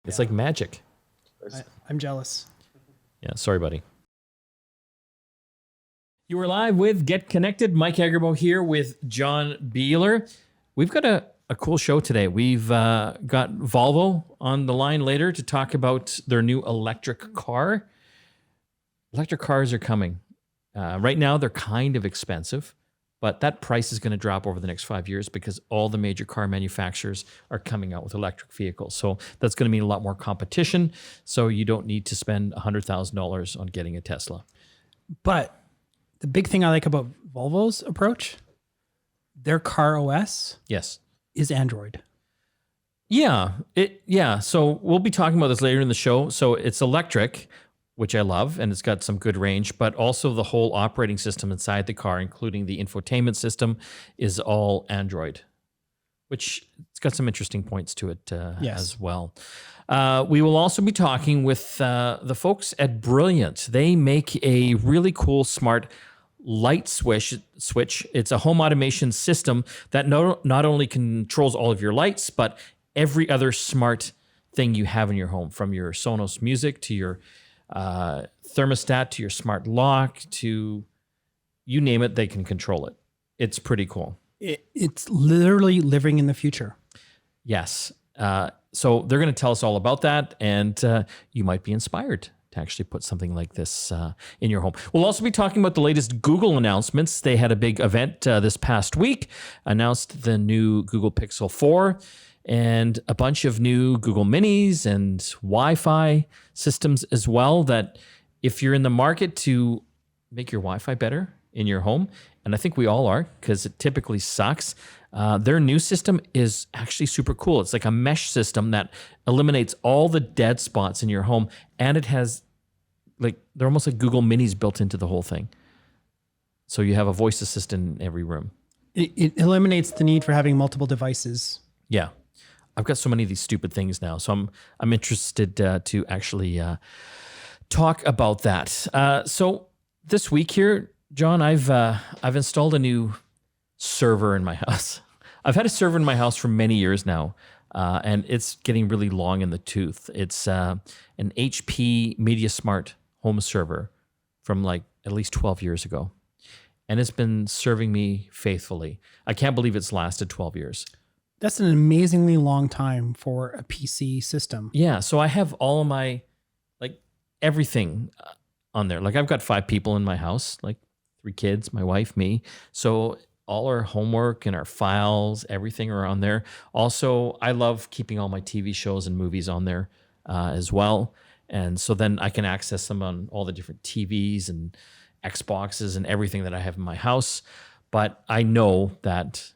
It's like magic. I'm jealous. Yeah, sorry, buddy. You are live with Get Connected. Mike Agerbo here with John Biehler. We've got a cool show today. We've got Volvo on the line later to talk about their new electric car. Electric cars are coming. Right now, they're kind of expensive, but that price is going to drop over the next 5 years because all the major car manufacturers are coming out with electric vehicles. So that's going to mean a lot more competition. So you don't need to spend $100,000 on getting a Tesla. But the big thing I like about Volvo's approach, their car OS Yes. is Android. Yeah. So we'll be talking about this later in the show. So it's electric, which I love, and it's got some good range, but also the whole operating system inside the car, including the infotainment system, is all Android, which it's got some interesting points to it as well. We will also be talking with the folks at Brilliant. They make a really cool smart light switch. It's a home automation system that not only controls all of your lights, but every other smart thing you have in your home, from your Sonos music to your thermostat to your smart lock to you name it, they can control it. It's pretty cool. It's literally living in the future. Yes. So they're going to tell us all about that, and you might be inspired to actually put something like this in your home. We'll also be talking about the latest Google announcements. They had a big event this past week, announced the new Google Pixel 4 and a bunch of new Google Minis and Wi-Fi systems as well, that if you're in the market to make your Wi-Fi better in your home, and I think we all are because it typically sucks, their new system is actually super cool. It's like a mesh system that eliminates all the dead spots in your home, and it has they're almost like Google Minis built into the whole thing. So you have a voice assistant in every room. It eliminates the need for having multiple devices. Yeah. I've got so many of these stupid things now, so I'm interested to actually talk about that. So this week here, John, I've installed a new server in my house. I've had a server in my house for many years now, and it's getting really long in the tooth. It's an HP MediaSmart home server from at least 12 years ago, and it's been serving me faithfully. I can't believe it's lasted 12 years. That's an amazingly long time for a PC system. Yeah, so I have all of my, everything on there. I've got 5 people in my house, 3 kids, my wife, me. So all our homework and our files, everything are on there. Also, I love keeping all my TV shows and movies on there as well. And so then I can access them on all the different TVs and Xboxes and everything that I have in my house. But I know that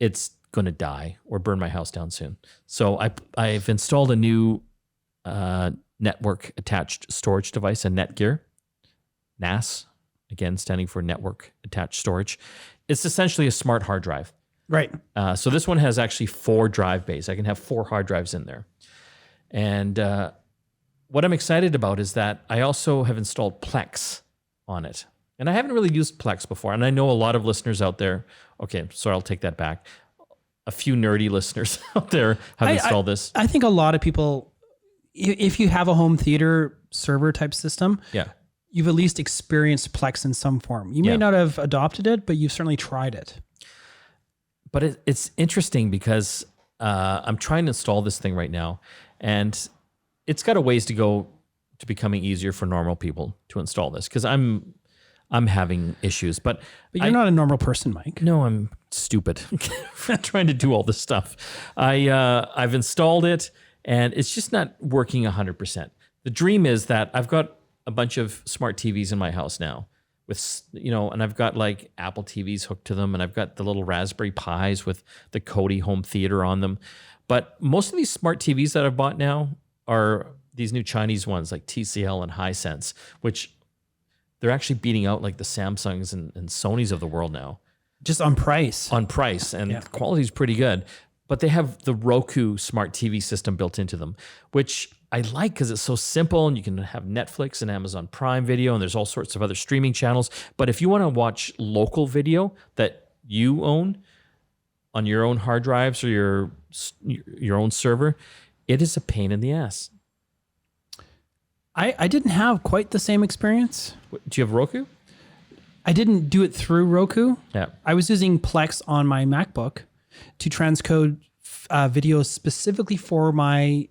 it's going to die or burn my house down soon. So I've installed a new network attached storage device, a Netgear, NAS, again standing for network attached storage. It's essentially a smart hard drive. Right. So this one has actually 4 drive bays. I can have 4 hard drives in there. And what I'm excited about is that I also have installed Plex on it. And I haven't really used Plex before. And I know a lot of listeners out there, okay, sorry, I'll take that back. A few nerdy listeners out there have installed this. I think a lot of people, if you have a home theater server type system, you've at least experienced Plex in some form. You may not have adopted it, but you've certainly tried it. But it's interesting because I'm trying to install this thing right now, and it's got a ways to go to becoming easier for normal people to install this, because I'm having issues, but you're not a normal person, Mike. No, I'm stupid for trying to do all this stuff. I've installed it, and it's just not working 100%. The dream is that I've got a bunch of smart TVs in my house now, with and I've got Apple TVs hooked to them, and I've got the little Raspberry Pis with the Kodi home theater on them. But most of these smart TVs that I've bought now are these new Chinese ones like TCL and Hisense, which they're actually beating out the Samsungs and Sonys of the world now. Just on price. And the quality is pretty good. But they have the Roku smart TV system built into them, which I like because it's so simple, and you can have Netflix and Amazon Prime Video, and there's all sorts of other streaming channels. But if you want to watch local video that you own on your own hard drives or your own server, It is a pain in the ass. I didn't have quite the same experience. Do you have Roku? I didn't do it through Roku. Yeah. I was using Plex on my MacBook to transcode videos specifically for my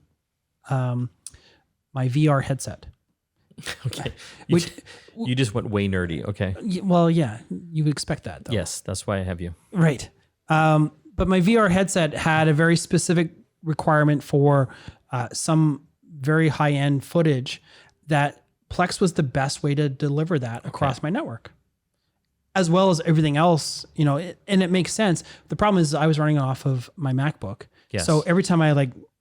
my VR headset. Okay. You just went way nerdy. Okay. Well, yeah, you would expect that, though. Yes, that's why I have you. Right. But my VR headset had a very specific requirement for some very high-end footage that Plex was the best way to deliver that across my network, as well as everything else, and it makes sense. The problem is I was running off of my MacBook. Yes. So every time I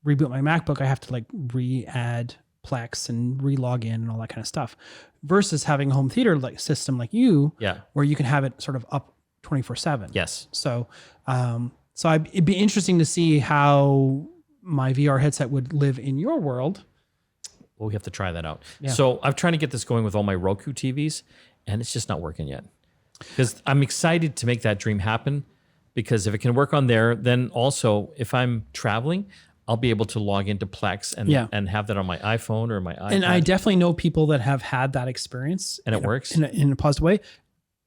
reboot my MacBook, I have to re-add Plex and re-log in and all that kind of stuff, versus having a home theater system like you, where you can have it sort of up 24/7. Yes. So, it'd be interesting to see how my VR headset would live in your world. Well, we have to try that out. Yeah. So I'm trying to get this going with all my Roku TVs, and it's just not working yet. Because I'm excited to make that dream happen. Because if it can work on there, then also if I'm traveling, I'll be able to log into Plex and have that on my iPhone or my iPad. And I definitely know people that have had that experience, and it works in a positive way.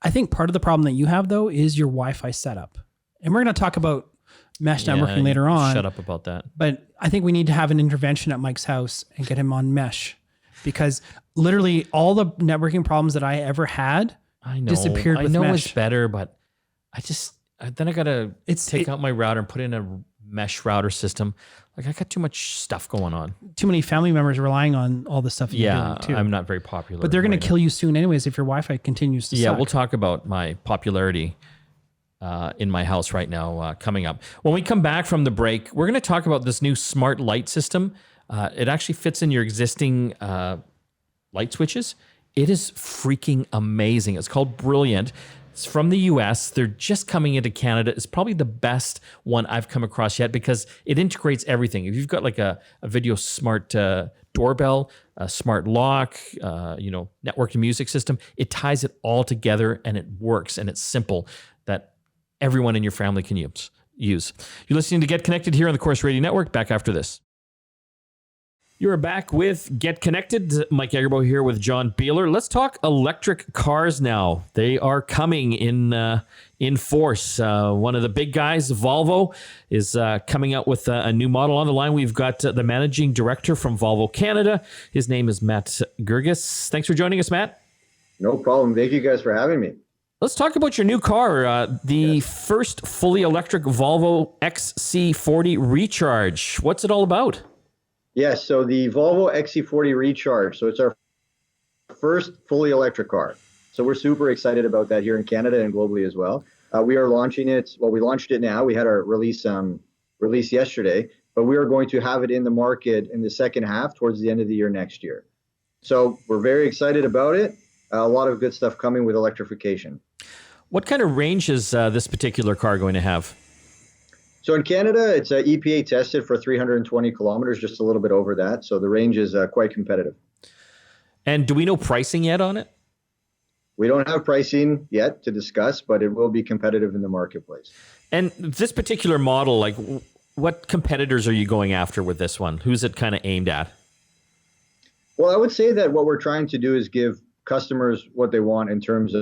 I think part of the problem that you have, though, is your Wi-Fi setup. And we're going to talk about mesh networking later on. Shut up about that. But I think we need to have an intervention at Mike's house and get him on mesh, because literally all the networking problems that I ever had disappeared with mesh. I know it's better, but I got to take out my router and put in a mesh router system. I got too much stuff going on. Too many family members relying on all the stuff that you're doing too. I'm not very popular. But they're going to kill you soon anyways if your Wi-Fi continues to suck. We'll talk about my popularity in my house right now coming up. When we come back from the break, we're going to talk about this new smart light system. It actually fits in your existing light switches. It is freaking amazing. It's called Brilliant. It's from the US. They're just coming into Canada. It's probably the best one I've come across yet because it integrates everything. If you've got a video smart doorbell, a smart lock, networked music system, it ties it all together and it works and it's simple that everyone in your family can use. You're listening to Get Connected here on the Corus Radio Network. Back after this. You're back with Get Connected. Mike Agerbo here with John Biehler. Let's talk electric cars now. They are coming in force. One of the big guys, Volvo, is coming out with a new model. On the line, we've got the managing director from Volvo Canada. His name is Matt Girgis. Thanks for joining us, Matt. No problem. Thank you guys for having me. Let's talk about your new car, the first fully electric Volvo XC40 Recharge. What's it all about? Yes, so the Volvo XC40 Recharge. So it's our first fully electric car. So we're super excited about that here in Canada and globally as well. We are launching it. Well, we launched it now. We had our release yesterday, but we are going to have it in the market in the second half towards the end of the year next year. So we're very excited about it. A lot of good stuff coming with electrification. What kind of range is this particular car going to have? So in Canada, it's EPA tested for 320 kilometers, just a little bit over that. So the range is quite competitive. And do we know pricing yet on it? We don't have pricing yet to discuss, but it will be competitive in the marketplace. And this particular model, what competitors are you going after with this one? Who's it kind of aimed at? Well, I would say that what we're trying to do is give customers what they want in terms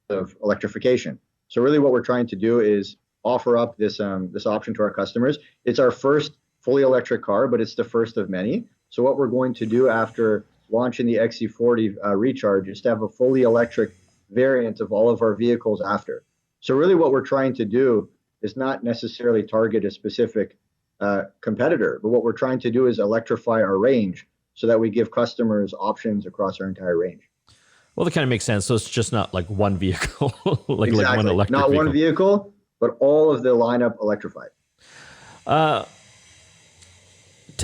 of electrification. So really what we're trying to do is offer up this option to our customers. It's our first fully electric car, but it's the first of many. So what we're going to do after launching the XC40 Recharge is to have a fully electric variant of all of our vehicles after. So really what we're trying to do is not necessarily target a specific competitor, but what we're trying to do is electrify our range so that we give customers options across our entire range. Well, that kind of makes sense. So it's just not like one vehicle, exactly. like one electric not vehicle. One vehicle, but all of the lineup electrified. Tell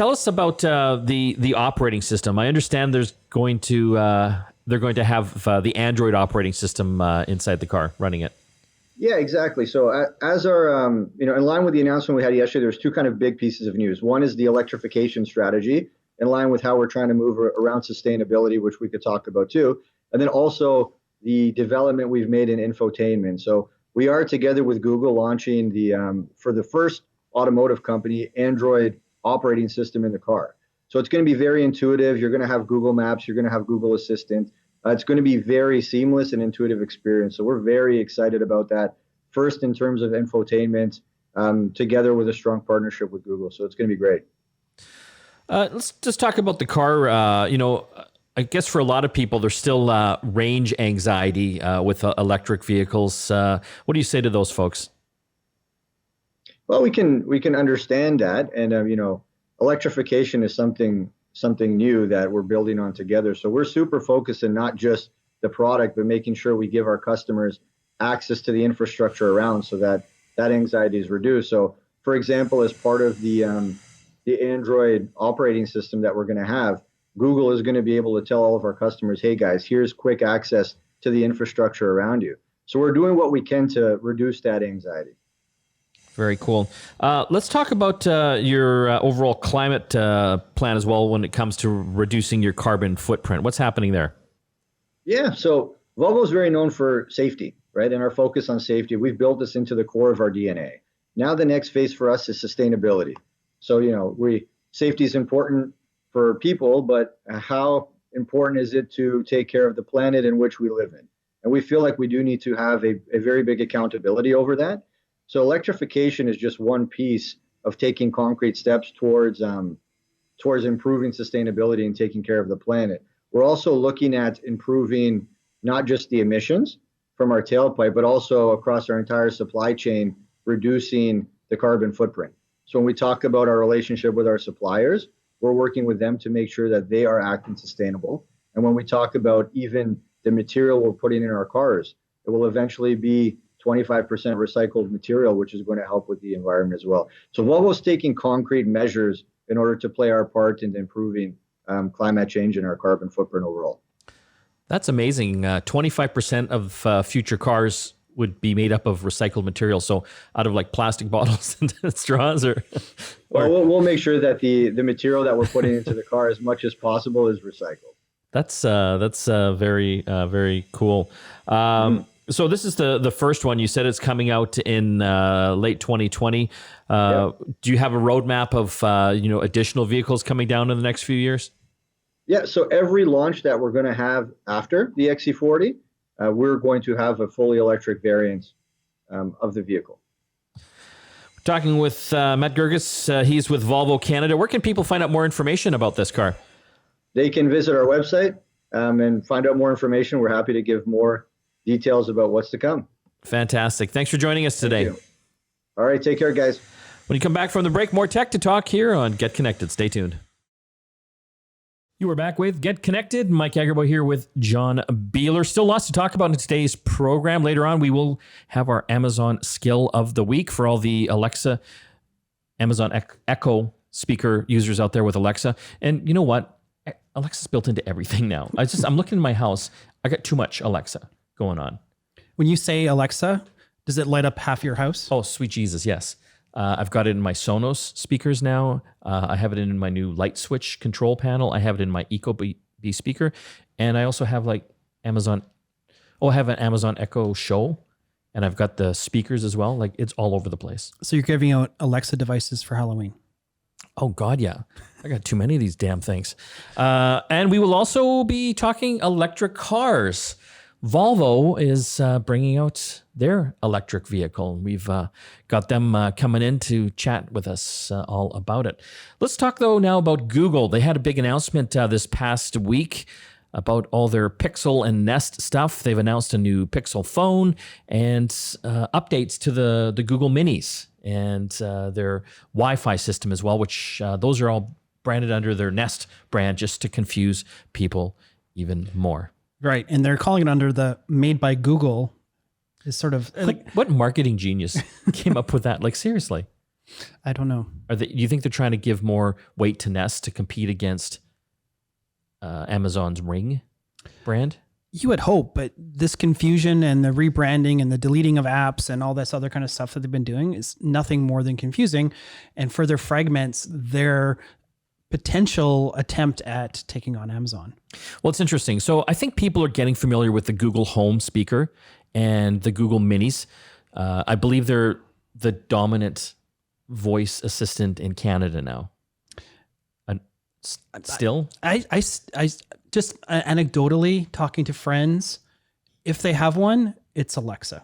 us about the operating system. I understand they're going to have the Android operating system inside the car running it. Yeah, exactly. So as our in line with the announcement we had yesterday, there's two kind of big pieces of news. One is the electrification strategy, in line with how we're trying to move around sustainability, which we could talk about too. And then also the development we've made in infotainment. So we are together with Google launching for the first automotive company, Android operating system in the car. So it's going to be very intuitive. You're going to have Google Maps. You're going to have Google Assistant. It's going to be very seamless and intuitive experience. So we're very excited about that. First, in terms of infotainment, together with a strong partnership with Google. So it's going to be great. Let's just talk about the car. I guess for a lot of people, there's still range anxiety with electric vehicles. What do you say to those folks? Well, we can understand that, and electrification is something new that we're building on together. So we're super focused on not just the product, but making sure we give our customers access to the infrastructure around so that anxiety is reduced. So, for example, as part of the Android operating system that we're going to have, Google is going to be able to tell all of our customers, hey guys, here's quick access to the infrastructure around you. So we're doing what we can to reduce that anxiety. Very cool. Let's talk about your overall climate plan as well when it comes to reducing your carbon footprint. What's happening there? Yeah, so Volvo is very known for safety, right? And our focus on safety, we've built this into the core of our DNA. Now the next phase for us is sustainability. So, safety is important for people, but how important is it to take care of the planet in which we live in? And we feel like we do need to have a very big accountability over that. So electrification is just one piece of taking concrete steps towards improving sustainability and taking care of the planet. We're also looking at improving not just the emissions from our tailpipe, but also across our entire supply chain, reducing the carbon footprint. So when we talk about our relationship with our suppliers, we're working with them to make sure that they are acting sustainable. And when we talk about even the material we're putting in our cars, it will eventually be 25% recycled material, which is going to help with the environment as well. So Volvo's taking concrete measures in order to play our part in improving climate change and our carbon footprint overall. That's amazing. 25% of future cars would be made up of recycled material. So out of like plastic bottles and straws, or well, we'll make sure that the material that we're putting into the car as much as possible is recycled. That's very very cool. So this is the first one. You said it's coming out in late 2020. Do you have a roadmap of additional vehicles coming down in the next few years? Yeah. So every launch that we're going to have after the XC40, we're going to have a fully electric variant of the vehicle. We're talking with Matt Girgis. He's with Volvo Canada. Where can people find out more information about this car? They can visit our website and find out more information. We're happy to give more details about what's to come. Fantastic. Thanks for joining us today. All right. Take care, guys. When you come back from the break, more tech to talk here on Get Connected. Stay tuned. You are back with Get Connected. Mike Agerbo here with John Biehler. Still lots to talk about in today's program. Later on, we will have our Amazon Skill of the Week for all the Amazon Echo speaker users out there with Alexa. And you know what? Alexa's built into everything now. I'm looking in my house. I got too much Alexa going on. When you say Alexa, does it light up half your house? Oh, sweet Jesus, yes. I've got it in my Sonos speakers now. I have it in my new light switch control panel. I have it in my Ecobee speaker. And I also have I have an Amazon Echo Show. And I've got the speakers as well. Like, it's all over the place. So you're giving out Alexa devices for Halloween? Oh, God, yeah. I got too many of these damn things. And we will also be talking electric cars. Volvo is bringing out their electric vehicle. We've got them coming in to chat with us all about it. Let's talk, though, now about Google. They had a big announcement this past week about all their Pixel and Nest stuff. They've announced a new Pixel phone and updates to the Google Minis and their Wi-Fi system as well, which those are all branded under their Nest brand just to confuse people even more. Right. And they're calling it under the made by Google is sort of like, what marketing genius came up with that? Like, seriously, I don't know. Do you think they're trying to give more weight to Nest to compete against Amazon's Ring brand? You would hope, but this confusion and the rebranding and the deleting of apps and all this other kind of stuff that they've been doing is nothing more than confusing and further fragments their potential attempt at taking on Amazon. Well, it's interesting. So I think people are getting familiar with the Google Home speaker and the Google Minis. I believe they're the dominant voice assistant in Canada now. Still? I just anecdotally talking to friends, if they have one, it's Alexa.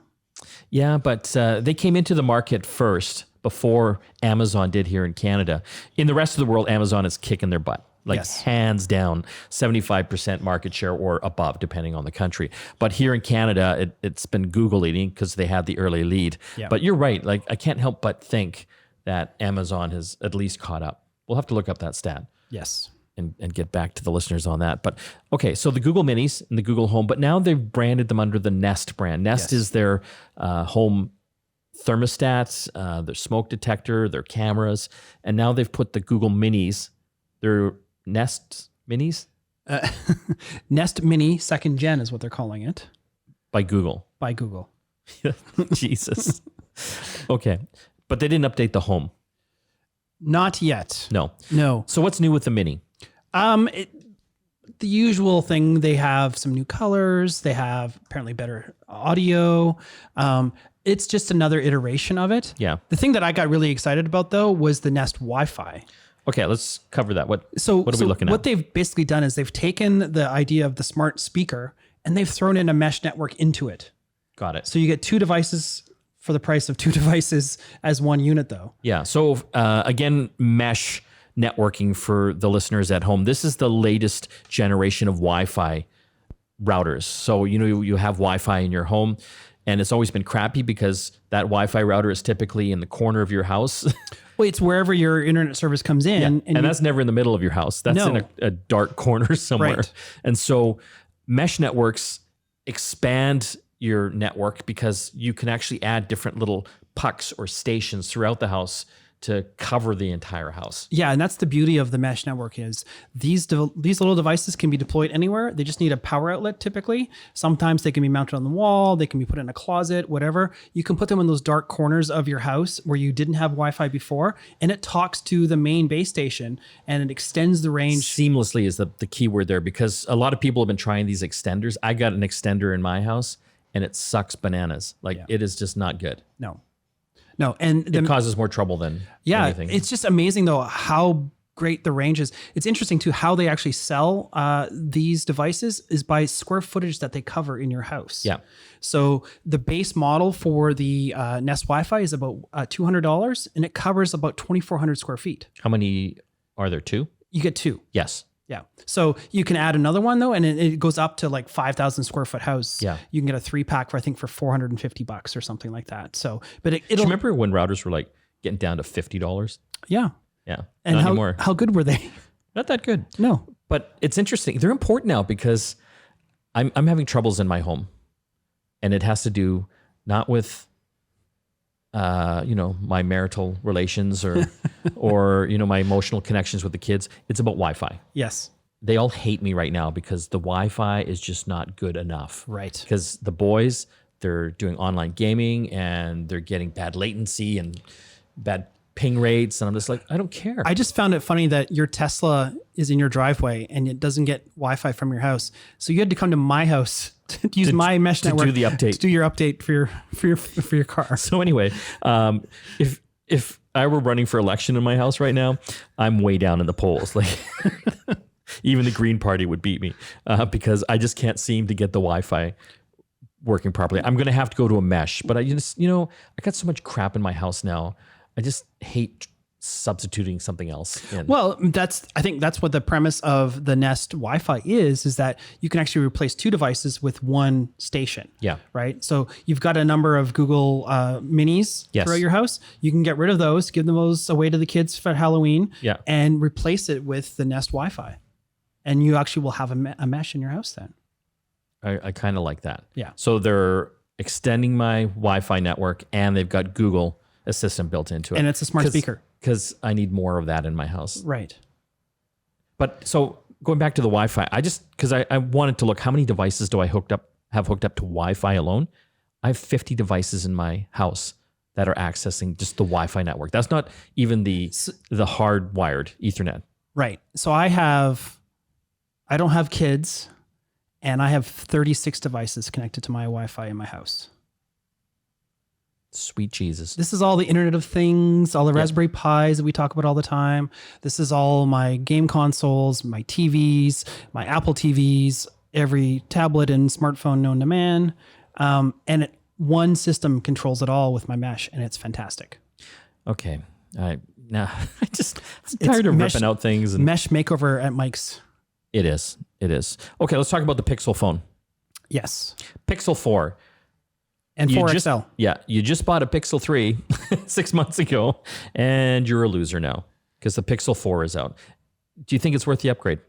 Yeah, but they came into the market first before Amazon did here in Canada. In the rest of the world, Amazon is kicking their butt. Like Yes. hands down, 75% market share or above, depending on the country. But here in Canada, it's been Google leading because they had the early lead. Yeah. But you're right. Like I can't help but think that Amazon has at least caught up. We'll have to look up that stat Yes. and get back to the listeners on that. But okay, so the Google Minis and the Google Home, but now they've branded them under the Nest brand. Nest is their home thermostats, their smoke detector, their cameras, and now they've put the Google Minis, their Nest Minis Nest Mini 2nd Gen is what they're calling it by Google. by Google. Jesus. Okay, but they didn't update the Home. Not yet. No. No. So what's new with the Mini? The usual thing, they have some new colors. They have apparently better audio. It's just another iteration of it. Yeah. The thing that I got really excited about though was the Nest Wi-Fi. Okay, let's cover that. What are we So looking at? what they've basically done is they've taken the idea of the smart speaker and they've thrown in a mesh network into it. Got it. So you get 2 devices for the price of 2 devices as one unit though. Yeah. So again, mesh networking for the listeners at home. This is the latest generation of Wi-Fi routers. So, you have Wi-Fi in your home and it's always been crappy because that Wi-Fi router is typically in the corner of your house. Well, it's wherever your internet service comes in. And that's never in the middle of your house. That's in a dark corner somewhere. Right. And so mesh networks expand your network because you can actually add different little pucks or stations throughout the house to cover the entire house. Yeah, and that's the beauty of the mesh network is these little devices can be deployed anywhere. They just need a power outlet typically. Sometimes they can be mounted on the wall, they can be put in a closet, whatever. You can put them in those dark corners of your house where you didn't have Wi-Fi before, and it talks to the main base station and it extends the range. Seamlessly is the key word there because a lot of people have been trying these extenders. I got an extender in my house and it sucks bananas. Like it is just not good. No, and It causes more trouble than anything. It's just amazing though how great the range is. It's interesting too how they actually sell these devices is by square footage that they cover in your house. Yeah. So the base model for the Nest Wi-Fi is about $200 and it covers about 2,400 square feet. How many are there? 2? You get 2. Yes. Yeah. So you can add another one though, and it goes up to like 5,000 square foot house. Yeah. You can get a 3-pack for, I think for $450 or something like that. So, but Do you remember when routers were like getting down to $50? yeah. Yeah. And not how, anymore. how good were they? Not that good. No. But it's interesting. They're important now because I'm having troubles in my home. And it has to do not with my marital relations or my emotional connections with the kids. It's about Wi-Fi. Yes. They all hate me right now because the Wi-Fi is just not good enough. Right. Because the boys, they're doing online gaming and they're getting bad latency and bad ping rates. And I'm just like, I don't care. I just found it funny that your Tesla is in your driveway and it doesn't get Wi-Fi from your house. So you had to come to my house to use my mesh to network do the update. to do your update for your car. So anyway, if I were running for election in my house right now, I'm way down in the polls. Like even the Green Party would beat me because I just can't seem to get the Wi-Fi working properly. I'm going to have to go to a mesh, but I just, I got so much crap in my house now. I just hate substituting something else in. Well, I think that's what the premise of the Nest Wi-Fi is that you can actually replace 2 devices with one station. Yeah. Right. So you've got a number of Google Minis Yes. throughout your house. You can get rid of those, give them those away to the kids for Halloween. Yeah. And replace it with the Nest Wi-Fi, and you actually will have a mesh in your house then. I kind of like that. Yeah. So they're extending my Wi-Fi network and they've got Google Assistant built into it. And it's a smart speaker. Because I need more of that in my house. Right. But so going back to the Wi-Fi, because I wanted to look, how many devices do I have hooked up to Wi-Fi alone? I have 50 devices in my house that are accessing just the Wi-Fi network. That's not even the hardwired Ethernet. Right. So I don't have kids, and I have 36 devices connected to my Wi-Fi in my house. Sweet Jesus. This is all the Internet of Things, all the Raspberry Pis that we talk about all the time. This is all my game consoles, my TVs, my Apple TVs, every tablet and smartphone known to man. One system controls it all with my mesh, and it's fantastic. Okay. I'm tired of ripping out things. And mesh makeover at Mike's. It is. Okay, let's talk about the Pixel phone. Yes. Pixel 4. And 4XL. You just bought a Pixel 3 6 months ago, and you're a loser now because the Pixel 4 is out. Do you think it's worth the upgrade?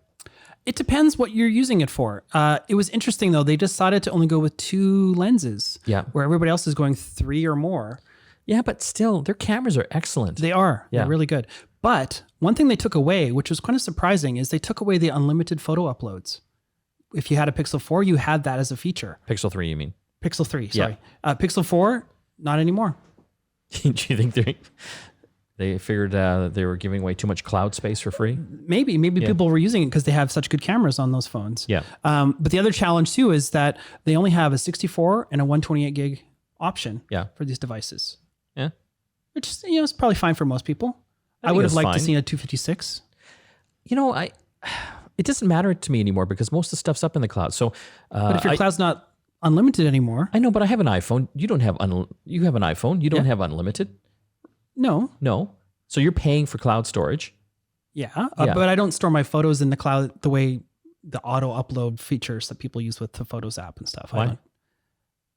It depends what you're using it for. It was interesting, though. They decided to only go with 2 lenses, where everybody else is going 3 or more. Yeah, but still, their cameras are excellent. They are. Yeah. They're really good. But one thing they took away, which was kind of surprising, is they took away the unlimited photo uploads. If you had a Pixel 4, you had that as a feature. Pixel 3, you mean? Pixel 3, sorry. Yeah. Pixel 4, not anymore. Do you think they figured they were giving away too much cloud space for free? Maybe people were using it because they have such good cameras on those phones. Yeah. But the other challenge too is that they only have a 64 and a 128 gig option for these devices. Yeah. Which is probably fine for most people. I would have liked to see a 256. It doesn't matter to me anymore because most of the stuff's up in the cloud. So, but if your cloud's not unlimited anymore. I know, but I have an iPhone. You don't have you have an iPhone. You don't have unlimited. No. So you're paying for cloud storage. Yeah. But I don't store my photos in the cloud the way the auto upload features that people use with the Photos app and stuff. Why?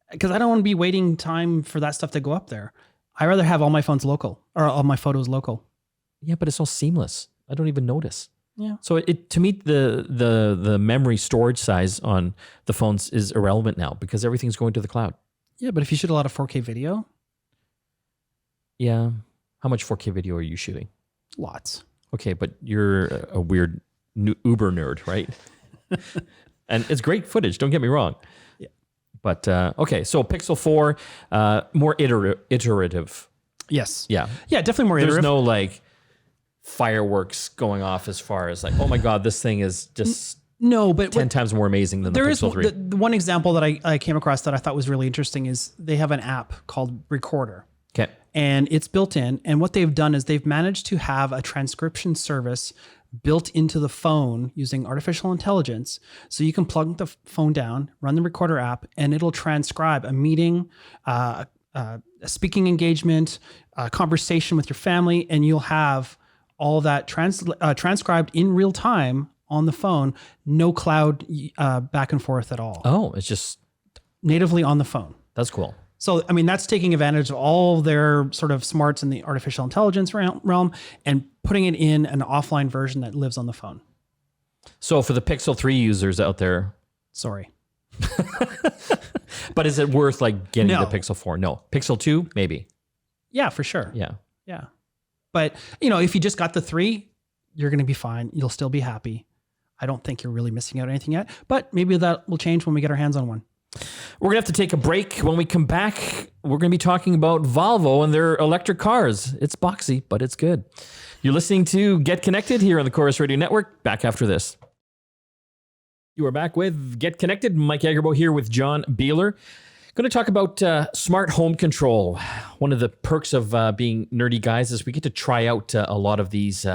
Because I don't want to be waiting time for that stuff to go up there. I rather have all my phones local or all my photos local. Yeah, but it's all seamless. I don't even notice. Yeah. So to me, the memory storage size on the phones is irrelevant now because everything's going to the cloud. Yeah, but if you shoot a lot of 4K video. Yeah. How much 4K video are you shooting? Lots. Okay, but you're a weird Uber nerd, right? And it's great footage, don't get me wrong. Yeah. But, okay, so Pixel 4, more iterative. Yes. Yeah. Yeah, definitely more iterative. There's no fireworks going off as far as oh my God, this thing is just 10 times more amazing than the Pixel 3. The one example that I came across that I thought was really interesting is they have an app called Recorder. Okay. And it's built in. And what they've done is they've managed to have a transcription service built into the phone using artificial intelligence. So you can plug the phone down, run the Recorder app, and it'll transcribe a meeting, a speaking engagement, a conversation with your family, and you'll have all that transcribed in real time on the phone, no cloud back and forth at all. Oh, it's just natively on the phone. That's cool. So, I mean, that's taking advantage of all their sort of smarts in the artificial intelligence realm and putting it in an offline version that lives on the phone. So for the Pixel 3 users out there. Sorry. But is it worth getting the Pixel 4? No. Pixel 2, maybe. Yeah, for sure. Yeah. Yeah. But, if you just got the 3, you're going to be fine. You'll still be happy. I don't think you're really missing out on anything yet, but maybe that will change when we get our hands on one. We're going to have to take a break. When we come back, we're going to be talking about Volvo and their electric cars. It's boxy, but it's good. You're listening to Get Connected here on the Chorus Radio Network. Back after this. You are back with Get Connected. Mike Agerbo here with John Biehler. Going to talk about smart home control. One of the perks of being nerdy guys is we get to try out a lot of these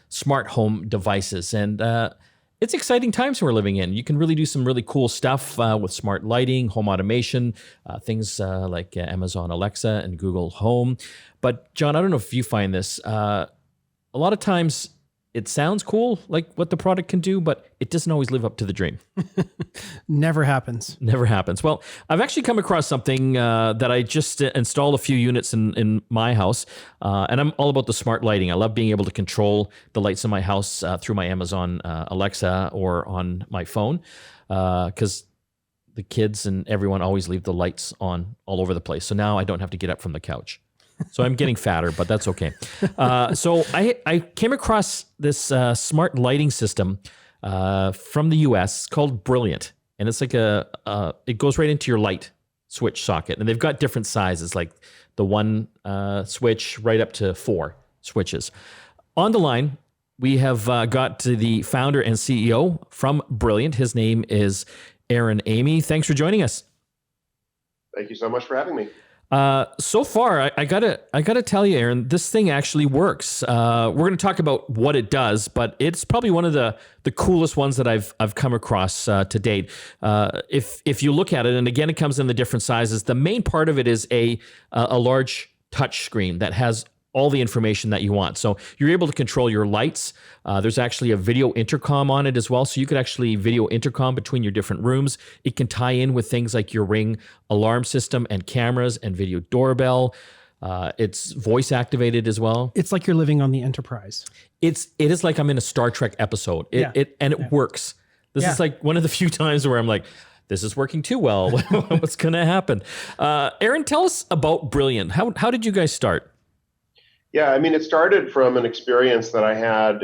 smart home devices. And it's exciting times we're living in. You can really do some really cool stuff with smart lighting, home automation, things like Amazon Alexa and Google Home. But John, I don't know if you find this. A lot of times it sounds cool, like what the product can do, but it doesn't always live up to the dream. Never happens. Never happens. Well, I've actually come across something that I just installed a few units in my house, and I'm all about the smart lighting. I love being able to control the lights in my house through my Amazon Alexa or on my phone, because the kids and everyone always leave the lights on all over the place. So now I don't have to get up from the couch. So I'm getting fatter, but that's okay. So I came across this smart lighting system from the US called Brilliant. And it's like it goes right into your light switch socket. And they've got different sizes, like the one switch right up to 4 switches. On the line, we have got the founder and CEO from Brilliant. His name is Aaron Emigh. Thanks for joining us. Thank you so much for having me. So far, I gotta tell you, Aaron, this thing actually works. We're going to talk about what it does, but it's probably one of the coolest ones that I've come across to date. If you look at it, and again, it comes in the different sizes. The main part of it is a large touch screen that has all the information that you want. So you're able to control your lights. There's actually a video intercom on it as well. So you could actually video intercom between your different rooms. It can tie in with things like your Ring alarm system and cameras and video doorbell. It's voice activated as well. It's like you're living on the Enterprise. It is like I'm in a Star Trek episode. It works. This is like one of the few times where I'm like, this is working too well. What's going to happen? Aaron, tell us about Brilliant. How did you guys start? Yeah, I mean, it started from an experience that I had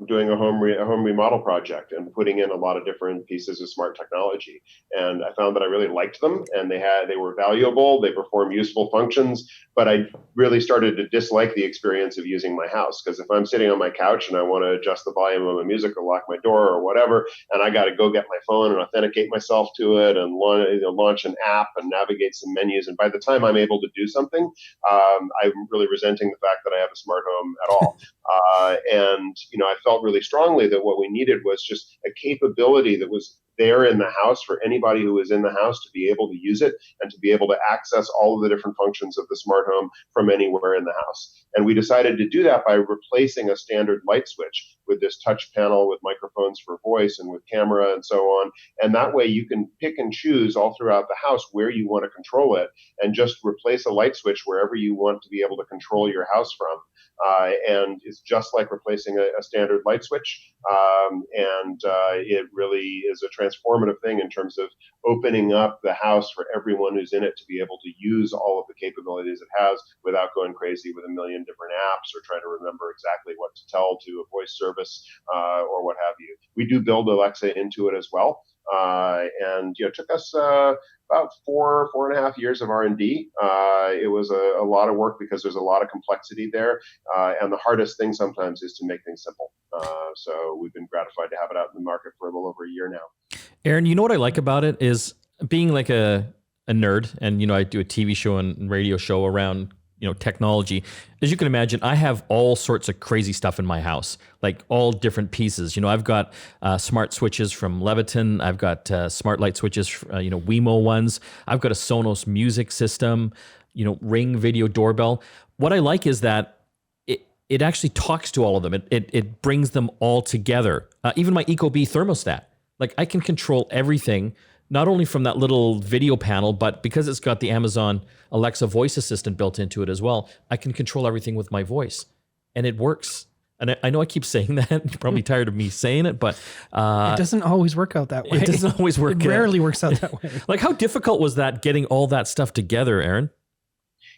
doing a home remodel project and putting in a lot of different pieces of smart technology. And I found that I really liked them, and they were valuable. They perform useful functions, but I really started to dislike the experience of using my house, because if I'm sitting on my couch and I want to adjust the volume of my music or lock my door or whatever, and I got to go get my phone and authenticate myself to it and launch an app and navigate some menus, and by the time I'm able to do something, I'm really resenting the fact that I have a smart home at all. And I felt really strongly that what we needed was just a capability that was there in the house for anybody who was in the house to be able to use it and to be able to access all of the different functions of the smart home from anywhere in the house. And we decided to do that by replacing a standard light switch with this touch panel with microphones for voice and with camera and so on. And that way you can pick and choose all throughout the house where you want to control it, and just replace a light switch wherever you want to be able to control your house from. And it's just like replacing a standard light switch. It really is a transformative thing in terms of opening up the house for everyone who's in it to be able to use all of the capabilities it has without going crazy with a million different apps or trying to remember exactly what to tell to a voice service or what have you. We do build Alexa into it as well. It took us about 4.5 years of R&D. It was a lot of work because there's a lot of complexity there. And the hardest thing sometimes is to make things simple. So we've been gratified to have it out in the market for a little over a year now. Aaron, you know what I like about it is being like a nerd, and I do a TV show and radio show around technology. As you can imagine, I have all sorts of crazy stuff in my house, like all different pieces. I've got smart switches from Leviton. I've got smart light switches, Wemo ones. I've got a Sonos music system, Ring video doorbell. What I like is that it actually talks to all of them. It brings them all together. Even my Ecobee thermostat. Like, I can control everything, not only from that little video panel, but because it's got the Amazon Alexa voice assistant built into it as well, I can control everything with my voice, and it works. And I know I keep saying that. You're probably tired of me saying it, but it doesn't always work out that way. It doesn't always work. It rarely works out that way. Like, how difficult was that, getting all that stuff together, Aaron?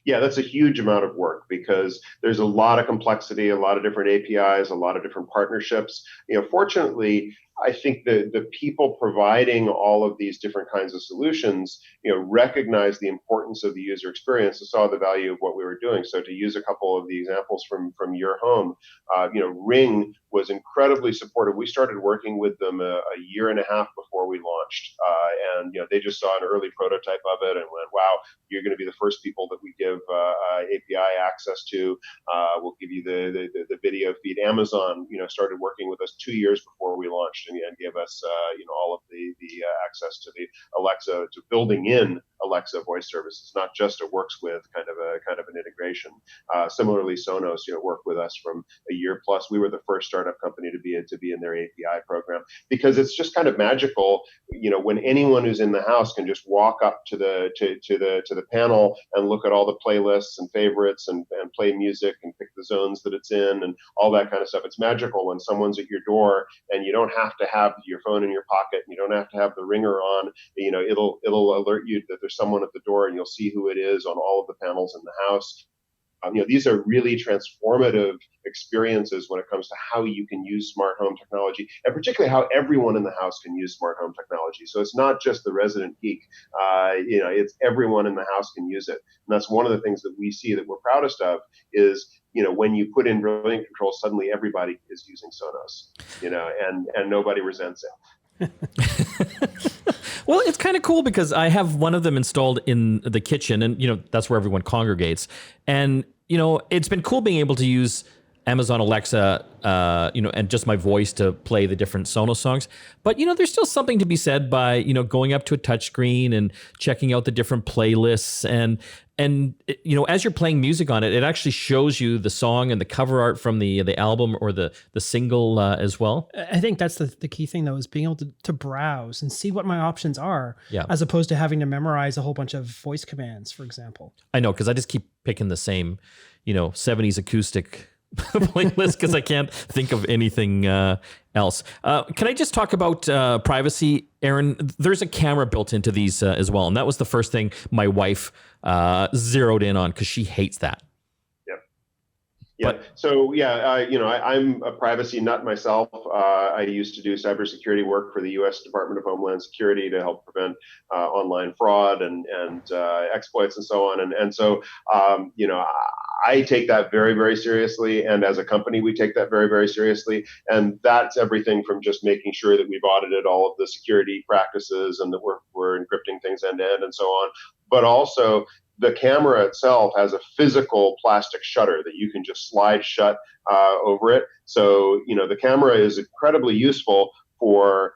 Yeah, that's a huge amount of work because there's a lot of complexity, a lot of different APIs, a lot of different partnerships. Fortunately, I think the people providing all of these different kinds of solutions, recognize the importance of the user experience and saw the value of what we were doing. So to use a couple of the examples from your home, Ring was incredibly supportive. We started working with them a year and a half before we launched. And they just saw an early prototype of it and went, wow, you're going to be the first people that we give API access to. We'll give you the video feed. Amazon, started working with us 2 years before we launched and gave us, all of the access to the Alexa, to building in Alexa voice services, not just a works with kind of an integration. Similarly, Sonos, worked with us from a year plus. We were the first startup company to be in their API program, because it's just kind of magical, when anyone who's in the house can just walk up to the panel and look at all the playlists and favorites and play music and pick the zones that it's in and all that kind of stuff. It's magical when someone's at your door and you don't have to have your phone in your pocket and you don't have to have the ringer on. It'll alert you that there's someone at the door, and you'll see who it is on all of the panels in the house. These are really transformative experiences when it comes to how you can use smart home technology, and particularly how everyone in the house can use smart home technology. So it's not just the resident geek. It's everyone in the house can use it. And that's one of the things that we see that we're proudest of is, when you put in Brilliant Control, suddenly everybody is using Sonos, and nobody resents it. Well, it's kind of cool because I have one of them installed in the kitchen, and that's where everyone congregates. And it's been cool being able to use Amazon Alexa, and just my voice to play the different Sonos songs. But there's still something to be said by going up to a touchscreen and checking out the different playlists, and as you're playing music on it, it actually shows you the song and the cover art from the album or the single as well. I think that's the key thing, though, is being able to browse and see what my options are, Yeah. as opposed to having to memorize a whole bunch of voice commands, for example. I know, because I just keep picking the same 70s acoustic playlist because I can't think of anything else. Can I just talk about privacy, Aaron? There's a camera built into these as well, and that was the first thing my wife zeroed in on because she hates that. Yeah. But, so I'm a privacy nut myself. I used to do cybersecurity work for the U.S. Department of Homeland Security to help prevent online fraud and exploits and so on. And so I take that very, very seriously. And as a company, we take that very, very seriously. And that's everything from just making sure that we've audited all of the security practices and that we're encrypting things end to end and so on. But also, the camera itself has a physical plastic shutter that you can just slide shut over it. So, the camera is incredibly useful for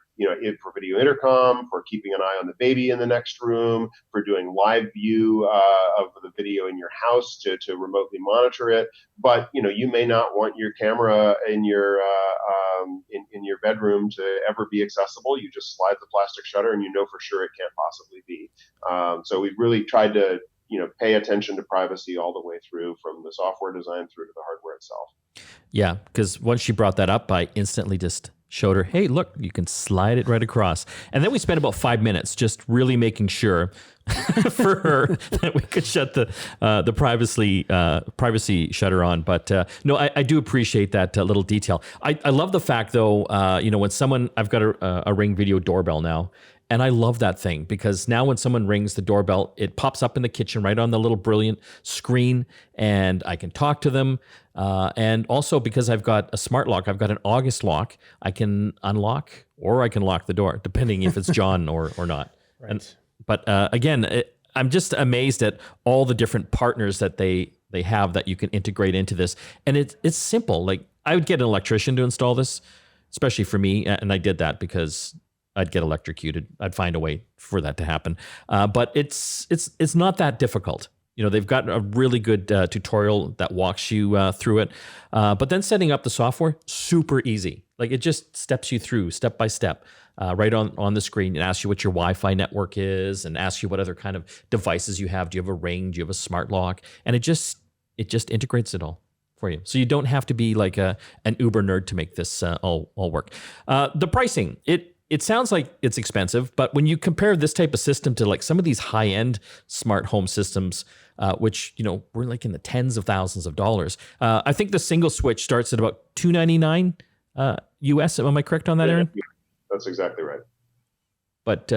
video intercom, for keeping an eye on the baby in the next room, for doing live view of the video in your house to remotely monitor it. But you may not want your camera in your in your bedroom to ever be accessible. You just slide the plastic shutter, and for sure it can't possibly be. So we've really tried to pay attention to privacy all the way through, from the software design through to the hardware itself. Yeah, because once she brought that up, I instantly just showed her, hey, look, you can slide it right across. And then we spent about 5 minutes just really making sure for her that we could shut the privacy shutter on. But no, I do appreciate that little detail. I love the fact, though, when I've got a Ring video doorbell now. And I love that thing because now when someone rings the doorbell, it pops up in the kitchen right on the little Brilliant screen, and I can talk to them. And also because I've got a smart lock, I've got an August lock, I can unlock or I can lock the door, depending if it's John or not. Right. But again, I'm just amazed at all the different partners that they have that you can integrate into this. And it's simple. Like, I would get an electrician to install this, especially for me. And I did that because I'd get electrocuted. I'd find a way for that to happen. But it's not that difficult. They've got a really good tutorial that walks you through it. But then setting up the software, super easy. Like, it just steps you through step by step, right on the screen, and asks you what your Wi-Fi network is, and asks you what other kind of devices you have. Do you have a Ring? Do you have a smart lock? And it just integrates it all for you. So you don't have to be like an Uber nerd to make this all work. The pricing, it sounds like it's expensive, but when you compare this type of system to like some of these high-end smart home systems, which, we're like in the tens of thousands of dollars. I think the single switch starts at about $299 US. Am I correct on that, Aaron? Yeah, that's exactly right. But,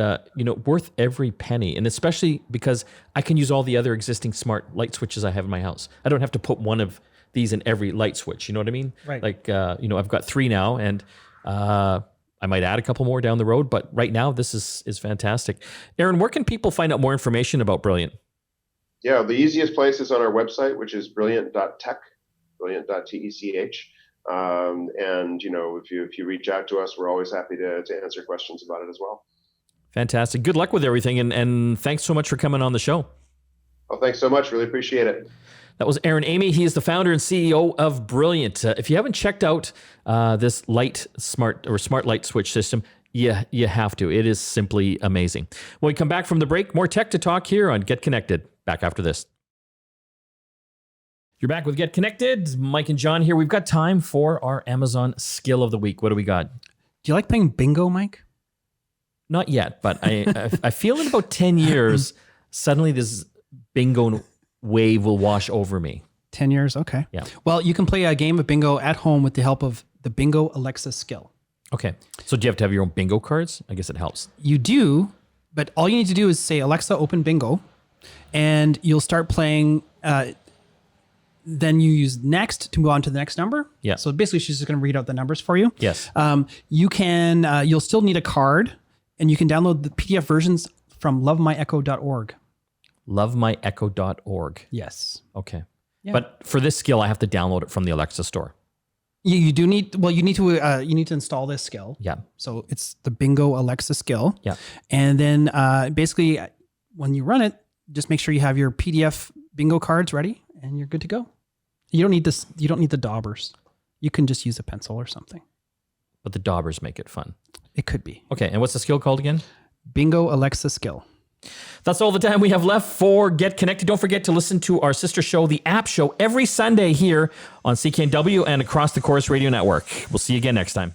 worth every penny. And especially because I can use all the other existing smart light switches I have in my house. I don't have to put one of these in every light switch. You know what I mean? Right. Like, I've got 3 now, and I might add a couple more down the road, but right now this is fantastic. Aaron, where can people find out more information about Brilliant? Yeah, the easiest place is on our website, which is brilliant.tech, brilliant.tech. And if you reach out to us, we're always happy to answer questions about it as well. Fantastic. Good luck with everything, and thanks so much for coming on the show. Well, thanks so much. Really appreciate it. That was Aaron Emigh. He is the founder and CEO of Brilliant. If you haven't checked out this smart light switch system, you have to. It is simply amazing. When we come back from the break, more tech to talk here on Get Connected. Back after this. You're back with Get Connected. Mike and John here. We've got time for our Amazon skill of the week. What do we got? Do you like playing bingo, Mike? Not yet, but I feel in about 10 years, suddenly this bingo wave will wash over me. 10 years? Okay. Yeah. Well, you can play a game of bingo at home with the help of the Bingo Alexa skill. Okay. So do you have to have your own bingo cards? I guess it helps. You do, but all you need to do is say, Alexa, open bingo, and you'll start playing. Then you use next to move on to the next number. Yeah. So basically, she's just going to read out the numbers for you. Yes. You'll still need a card And you can download the PDF versions from lovemyecho.org. Lovemyecho.org. Yes. Okay. Yeah. But for this skill, I have to download it from the Alexa store. You do need, well, you need to install this skill. Yeah. So it's the Bingo Alexa skill. Yeah. And then basically when you run it, just make sure you have your PDF bingo cards ready and you're good to go. You don't need this. You don't need the daubers. You can just use a pencil or something. But the daubers make it fun. It could be. Okay. And what's the skill called again? Bingo Alexa skill. That's all the time we have left for Get Connected. Don't forget to listen to our sister show, The App Show, every Sunday here on CKNW and across the Chorus Radio Network. We'll see you again next time.